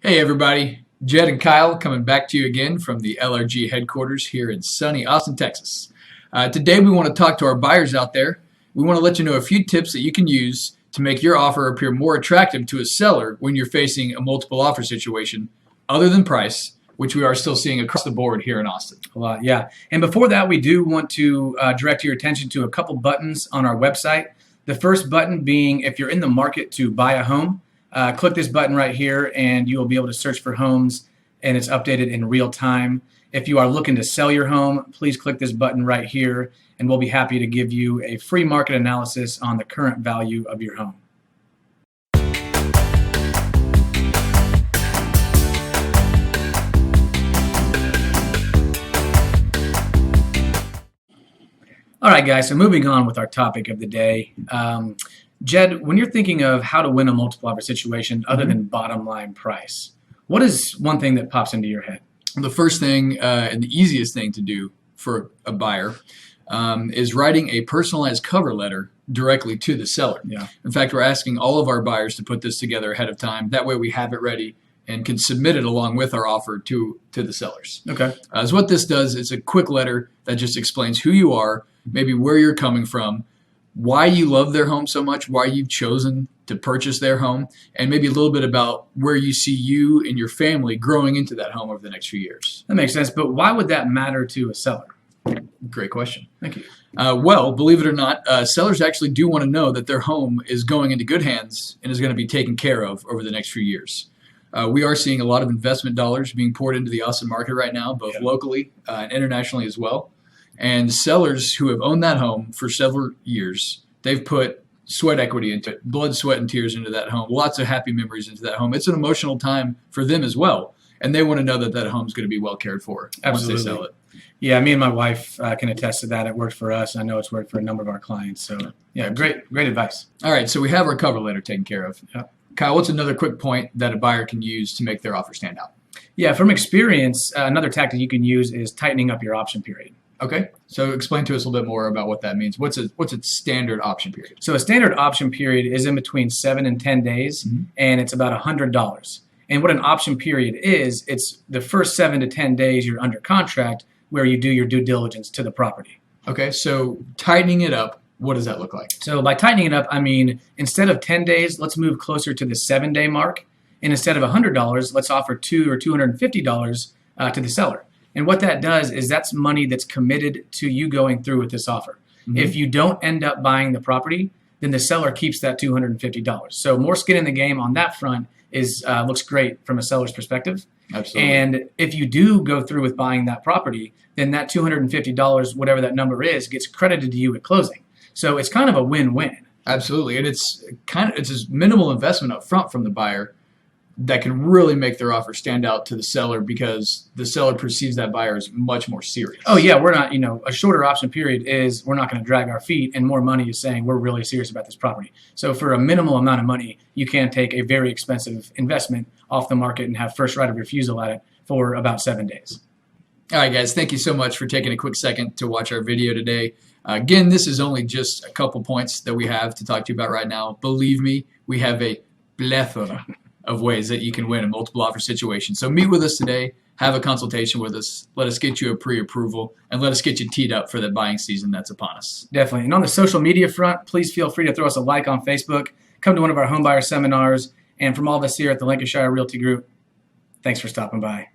Hey everybody, Jed and Kyle coming back to you again from the LRG headquarters here in sunny Austin, Texas. Today we want to talk to our buyers out there. We want to let you know a few tips that you can use to make your offer appear more attractive to a seller when you're facing a multiple offer situation other than price, which we are still seeing across the board here in Austin. A lot, yeah. And before that, we do want to direct your attention to a couple buttons on our website. The first button being if you're in the market to buy a home, click this button right here and you will be able to search for homes and it's updated in real time. If you are looking to sell your home, please click this button right here and we'll be happy to give you a free market analysis on the current value of your home. All right, guys, so moving on with our topic of the day. Jed, when you're thinking of how to win a multiple offer situation other than bottom line price, what is one thing that pops into your head? The first thing and the easiest thing to do for a buyer is writing a personalized cover letter directly to the seller. Yeah. In fact, we're asking all of our buyers to put this together ahead of time. That way we have it ready and can submit it along with our offer to the sellers. Okay. So what this does is a quick letter that just explains who you are, maybe where you're coming from, why you love their home so much, why you've chosen to purchase their home, and maybe a little bit about where you see you and your family growing into that home over the next few years. That makes sense, but why would that matter to a seller? Great question. Thank you. Well, believe it or not, sellers actually do want to know that their home is going into good hands and is going to be taken care of over the next few years. We are seeing a lot of investment dollars being poured into the Austin market right now, both locally and internationally as well. And sellers who have owned that home for several years, they've put sweat equity into it, blood, sweat, and tears into that home, lots of happy memories into that home. It's an emotional time for them as well. And they want to know that that home's going to be well cared for once they sell it. Yeah, me and my wife can attest to that. It worked for us. I know it's worked for a number of our clients. So, yeah, great advice. All right, so we have our cover letter taken care of. Yeah. Kyle, what's another quick point that a buyer can use to make their offer stand out? Yeah, from experience, another tactic you can use is tightening up your option period. Okay, so explain to us a little bit more about what that means. What's a standard option period? So a standard option period is in between 7 and 10 days, and it's about $100. And what an option period is, it's the first 7 to 10 days you're under contract where you do your due diligence to the property. Okay, so tightening it up, what does that look like? So by tightening it up, I mean, instead of 10 days, let's move closer to the 7-day mark. And instead of $100, let's offer $200 or $250 to the seller. And what that does is that's money that's committed to you going through with this offer. If you don't end up buying the property, then the seller keeps that $250. So more skin in the game on that front is looks great from a seller's perspective. Absolutely. And if you do go through with buying that property, then that $250, whatever that number is, gets credited to you at closing. So it's kind of a win-win. Absolutely, and it's a minimal investment up front from the buyer that can really make their offer stand out to the seller because the seller perceives that buyer as much more serious. Oh yeah, we're not, a shorter option period is we're not going to drag our feet, and more money is saying we're really serious about this property. So for a minimal amount of money, you can take a very expensive investment off the market and have first right of refusal at it for about 7 days. All right, guys, thank you so much for taking a quick second to watch our video today. Again, this is only just a couple points that we have to talk to you about right now. Believe me, we have a plethora of ways that you can win a multiple offer situation. So meet with us today, have a consultation with us, let us get you a pre-approval, and let us get you teed up for the buying season that's upon us. Definitely. And on the social media front, please feel free to throw us a like on Facebook, come to one of our homebuyer seminars, and from all of us here at the Lancashire Realty Group, thanks for stopping by.